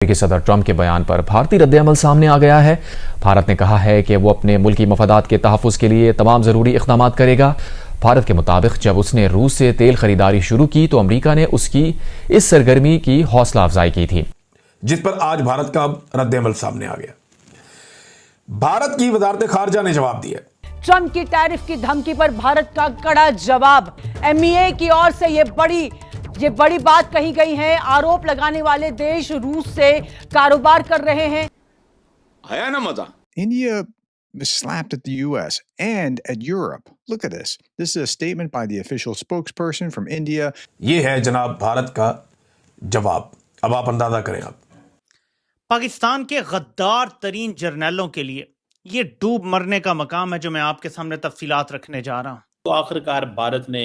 अमेरिकी सदर ट्रंप के बयान पर भारतीय रद्द-ए-अमल सामने आ गया है। भारत ने कहा है कि वो अपने मुल्की मफादात के तहफ़्फ़ुज़ के लिए तमाम ज़रूरी इक़दामात करेगा। भारत के मुताबिक जब उसने रूस से तेल खरीदारी शुरू की तो अमेरिका ने उसकी इस सरगर्मी की हौसला अफजाई की थी, जिस पर आज भारत का रद्द-ए-अमल सामने आ गया। भारत की वजारत खारजा ने जवाब दिया। ट्रंप की टैरिफ की धमकी पर भारत का कड़ा जवाब। एमईए की ओर से ये बड़ी बात कही गई है। आरोप लगाने वाले देश रूस से कारोबार कर रहे हैं। आया ना मजा। India slapped at the US and at Europe. Look at this. This is a statement by the official spokesperson from India. ये है जनाब भारत का जवाब। अब आप अंदाजा करें। आप पाकिस्तान के गद्दार तरीन जर्नैलों के लिए ये डूब मरने का मकाम है, जो मैं आपके सामने तफसीलात रखने जा रहा हूं। तो आखिरकार भारत ने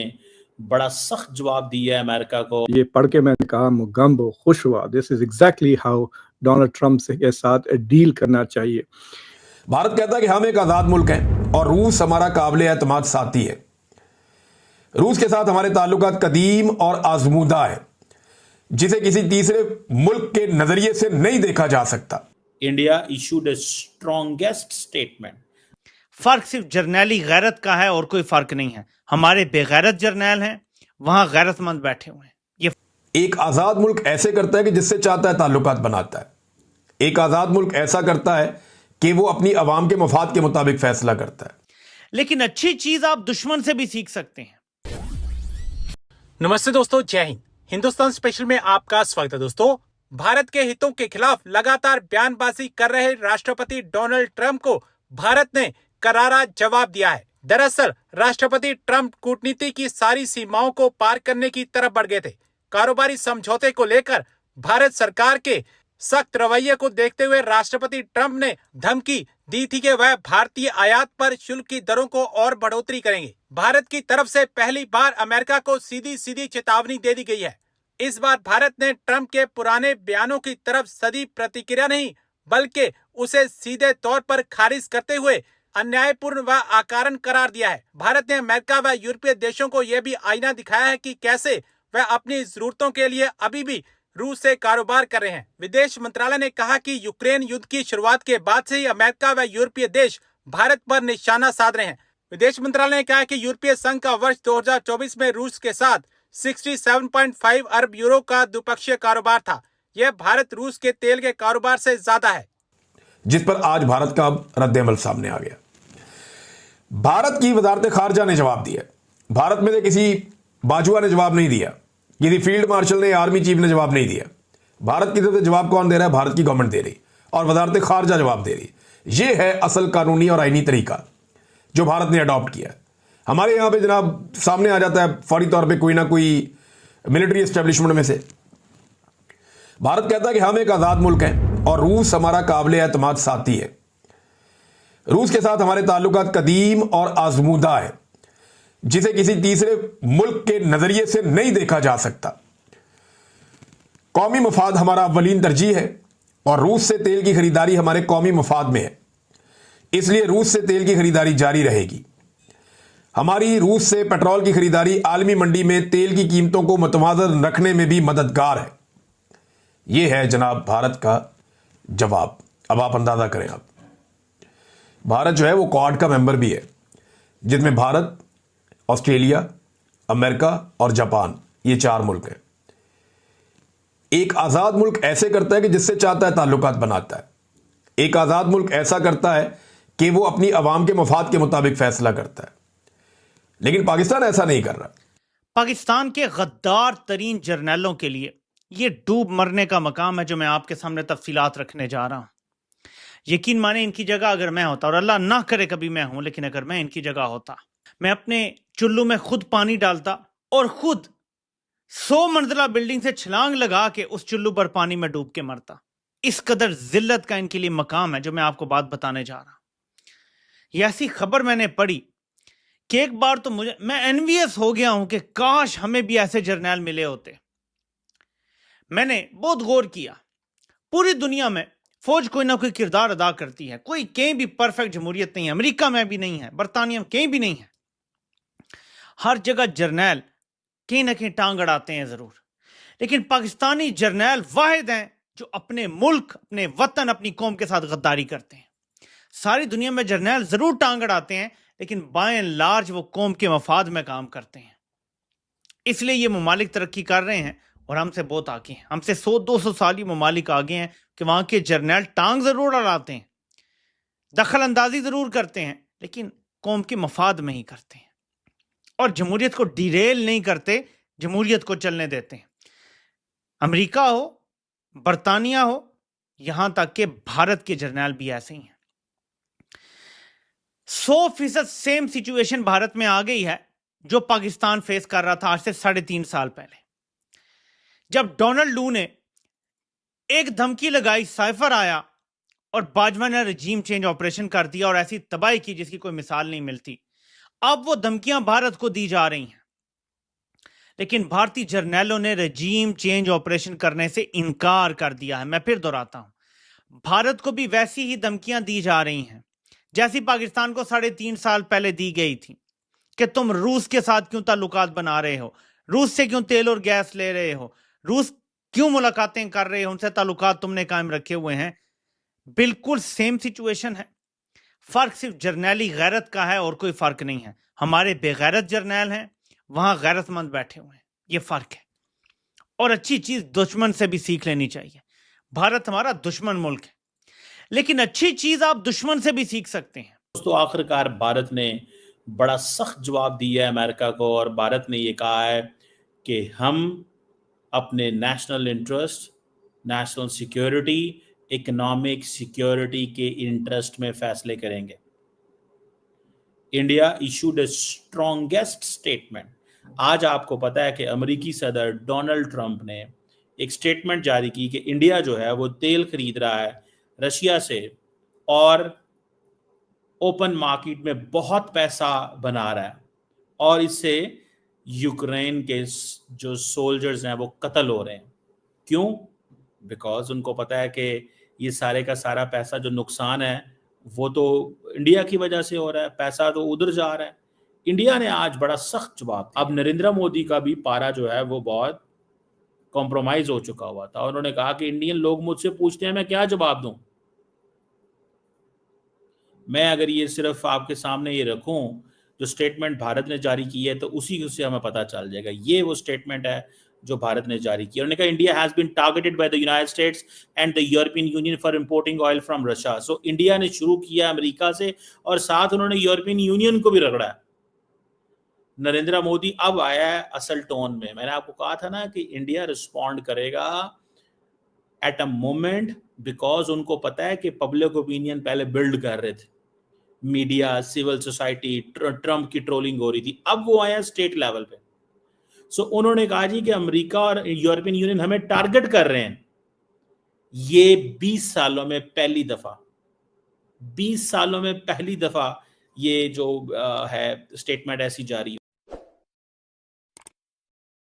बड़ा सख्त जवाब दिया है अमेरिका को। ये पढ़ के मैंने कहा मुगम्ब खुश हुआ। This is exactly how Donald Trump के साथ डील करना चाहिए। भारत कहता है कि हम एक आजाद मुल्क हैं और रूस हमारा काबिल एतमाद साथी है। रूस के साथ हमारे ताल्लुकात कदीम और आजमूदा है, जिसे किसी तीसरे मुल्क के नजरिए से नहीं देखा जा सकता। इंडिया इशूड ए स्ट्रॉन्गेस्ट स्टेटमेंट। फर्क सिर्फ जर्नैली गैरत का है और कोई फर्क नहीं है। हमारे बेगैरत जर्नैल हैं, वहां गैरतमंद बैठे हुए हैं। ये एक आजाद मुल्क ऐसे करता है कि जिससे चाहता है ताल्लुकात बनाता है। एक आजाद मुल्क ऐसा करता है कि वो अपनी अवाम के मफाद के मुताबिक फैसला करता है। लेकिन अच्छी चीज आप दुश्मन से भी सीख सकते हैं। नमस्ते दोस्तों, जय हिंद। हिंदुस्तान स्पेशल में आपका स्वागत है। दोस्तों, भारत के हितों के खिलाफ लगातार बयानबाजी कर रहे राष्ट्रपति डोनाल्ड ट्रंप को भारत ने करारा जवाब दिया है। दरअसल राष्ट्रपति ट्रंप कूटनीति की सारी सीमाओं को पार करने की तरफ बढ़ गए थे। कारोबारी समझौते को लेकर भारत सरकार के सख्त रवैये को देखते हुए राष्ट्रपति ट्रंप ने धमकी दी थी कि वह भारतीय आयात पर शुल्क की दरों को और बढ़ोतरी करेंगे। भारत की तरफ से पहली बार अमेरिका को सीधी सीधी चेतावनी दे दी गई है। इस बार भारत ने ट्रंप के पुराने बयानों की तरफ सदी प्रतिक्रिया नहीं, बल्कि उसे सीधे तौर पर खारिज करते हुए अन्यायपूर्ण व अकारण करार दिया है। भारत ने अमेरिका व यूरोपीय देशों को यह भी आईना दिखाया है कि कैसे वह अपनी जरूरतों के लिए अभी भी रूस से कारोबार कर रहे हैं। विदेश मंत्रालय ने कहा कि यूक्रेन युद्ध की शुरुआत के बाद से ही अमेरिका व यूरोपीय देश भारत पर निशाना साध रहे हैं। विदेश मंत्रालय ने कहा कि यूरोपीय संघ का वर्ष 2024 में रूस के साथ 67.5 अरब यूरो का द्विपक्षीय कारोबार था। यह भारत रूस के तेल के कारोबार से ज्यादा है, जिस पर आज भारत का रद्द-ए-अमल सामने आ गया। भारत की वजारत खारजा ने जवाब दिया। भारत में से किसी बाजुआ ने जवाब नहीं दिया, किसी फील्ड मार्शल ने, आर्मी चीफ ने जवाब नहीं दिया। भारत की तरफ से जवाब कौन दे रहा है? भारत की गवर्नमेंट दे रही और वजारत खारजा जवाब दे रही। यह है असल कानूनी और आईनी तरीका जो भारत ने अडॉप्ट किया। हमारे यहां पे जनाब सामने आ जाता है फौरी तौर पे कोई ना कोई मिलिट्री एस्टेब्लिशमेंट में से। भारत कहता है कि हम एक आजाद मुल्क हैं और रूस हमारा काबिल एतमाद साथी है। रूस के साथ हमारे ताल्लुकात कदीम और आजमूदा है, जिसे किसी तीसरे मुल्क के नजरिए से नहीं देखा जा सकता। कौमी मफाद हमारा अव्वलीन तरजीह है और रूस से तेल की खरीदारी हमारे कौमी मफाद में है, इसलिए रूस से तेल की खरीदारी जारी रहेगी। हमारी रूस से पेट्रोल की खरीदारी आलमी मंडी में तेल की कीमतों को मुतवाज़न रखने में भी मददगार है। यह है जनाब भारत का जवाब। अब आप अंदाजा करें। आप भारत जो है वो क्वाड का मेंबर भी है, जिसमें भारत, ऑस्ट्रेलिया, अमेरिका और जापान, ये 4 मुल्क हैं। एक आजाद मुल्क ऐसे करता है कि जिससे चाहता है ताल्लुकात बनाता है। एक आजाद मुल्क ऐसा करता है कि वो अपनी अवाम के मफाद के मुताबिक फैसला करता है। लेकिन पाकिस्तान ऐसा नहीं कर रहा। पाकिस्तान के गद्दार तरीन जर्नैलों के लिए ये डूब मरने का मकाम है, जो मैं आपके सामने तफसीलात रखने जा रहा हूं। यकीन माने, इनकी जगह अगर मैं होता, और अल्लाह ना करे कभी मैं हूं, लेकिन अगर मैं इनकी जगह होता, मैं अपने चुल्लू में खुद पानी डालता और खुद 100 मंजिला बिल्डिंग से छलांग लगा के उस चुल्लू पर पानी में डूब के मरता। इस कदर जिल्लत का इनके लिए मकाम है, जो मैं आपको बात बताने जा रहा हूं। ये ऐसी खबर मैंने पढ़ी कि एक बार तो मैं एनवियस हो गया हूं कि काश हमें भी ऐसे जर्नैल मिले होते। मैंने बहुत गौर किया। पूरी दुनिया में फौज कोई ना कोई किरदार अदा करती है। कोई कहीं भी परफेक्ट जमहूरियत नहीं है, अमेरिका में भी नहीं है, बरतानिया में कहीं भी नहीं है। हर जगह जर्नैल कहीं ना कहीं टांग अड़ाते हैं जरूर, लेकिन पाकिस्तानी जर्नैल वाहिद हैं जो अपने मुल्क, अपने वतन, अपनी कौम के साथ गद्दारी करते हैं। सारी दुनिया में जर्नैल जरूर टांग अड़ाते हैं, लेकिन बाय एंड लार्ज वो कौम के मफाद में काम करते हैं। इसलिए ये ममालिक तरक्की कर रहे हैं और हमसे बहुत आगे हैं। हमसे 100-200 साल ये ममालिक आगे हैं कि वहां के जर्नैल टांग जरूर अड़ाते हैं, दखल अंदाजी जरूर करते हैं, लेकिन कौम के मफाद में ही करते हैं और जमहूरियत को डिरेल नहीं करते, जमहूरियत को चलने देते हैं। अमेरिका हो, बरतानिया हो, यहां तक कि भारत के जर्नैल भी ऐसे ही हैं। 100% सेम सिचुएशन भारत में आ गई है जो पाकिस्तान फेस कर रहा था आज से 3.5 साल पहले, जब डोनाल्ड लू ने एक धमकी लगाई, साइफर आया और बाजवा ने रजीम चेंज ऑपरेशन कर दिया और ऐसी तबाही की जिसकी कोई मिसाल नहीं मिलती। अब वो धमकियां भारत को दी जा रही हैं, लेकिन भारतीय जर्नैलों ने रजीम चेंज ऑपरेशन करने से इनकार कर दिया है। मैं फिर दोहराता हूं, भारत को भी वैसी ही धमकियां दी जा रही हैं जैसी पाकिस्तान को 3.5 साल पहले दी गई थी कि तुम रूस के साथ क्यों ताल्लुकात बना रहे हो, रूस से क्यों तेल और गैस ले रहे हो, रूस क्यों मुलाकातें कर रहे हो, उनसे ताल्लुकात तुमने कायम रखे हुए हैं। बिल्कुल सेम सिचुएशन है, फर्क सिर्फ जर्नैली गैरत का है और कोई फर्क नहीं है। हमारे बेगैरत जर्नैल हैं, वहां गैरतमंद बैठे हुए हैं, ये फर्क है। और अच्छी चीज दुश्मन से भी सीख लेनी चाहिए। भारत हमारा दुश्मन मुल्क है, लेकिन अच्छी चीज आप दुश्मन से भी सीख सकते हैं। दोस्तों, आखिरकार भारत ने बड़ा सख्त जवाब दिया है अमेरिका को और भारत ने ये कहा है कि हम अपने national interest, national security, economic security के इंटरेस्ट में फैसले करेंगे। इंडिया इशूड ए स्ट्रॉन्गेस्ट स्टेटमेंट। आज आपको पता है कि अमेरिकी सदर डोनाल्ड ट्रंप ने एक स्टेटमेंट जारी की कि इंडिया जो है वो तेल खरीद रहा है रशिया से और ओपन मार्केट में बहुत पैसा बना रहा है और इससे यूक्रेन के जो सोल्जर्स हैं वो कत्ल हो रहे हैं। क्यों? बिकॉज उनको पता है कि ये सारे का सारा पैसा जो नुकसान है वो तो इंडिया की वजह से हो रहा है, पैसा तो उधर जा रहा है। इंडिया ने आज बड़ा सख्त जवाब। अब नरेंद्र मोदी का भी पारा जो है वो बहुत कॉम्प्रोमाइज हो चुका हुआ था। उन्होंने कहा कि इंडियन लोग मुझसे पूछते हैं मैं क्या जवाब दूं। मैं अगर ये सिर्फ आपके सामने ये रखूं जो स्टेटमेंट भारत ने जारी की है तो उसी से हमें पता चल जाएगा। ये वो स्टेटमेंट है जो भारत ने जारी की। उन्होंने कहा India has been targeted by the United States and the European Union for importing oil from Russia. So India ने शुरू किया अमेरिका से और साथ उन्होंने यूरोपियन यूनियन को भी रगड़ा है। नरेंद्र मोदी अब आया है असल टोन में। मैंने आपको कहा था ना कि इंडिया रिस्पॉन्ड करेगा एट अ मोमेंट, बिकॉज उनको पता है कि पब्लिक ओपिनियन पहले बिल्ड कर रहे थे, मीडिया, सिविल सोसाइटी, ट्रंप की ट्रोलिंग हो रही थी। अब वो आया स्टेट लेवल पे। सो उन्होंने कहा जी कि अमेरिका और यूरोपियन यूनियन हमें टारगेट कर रहे हैं। ये 20 सालों में पहली दफा, 20 सालों में पहली दफा ये जो है स्टेटमेंट ऐसी जारी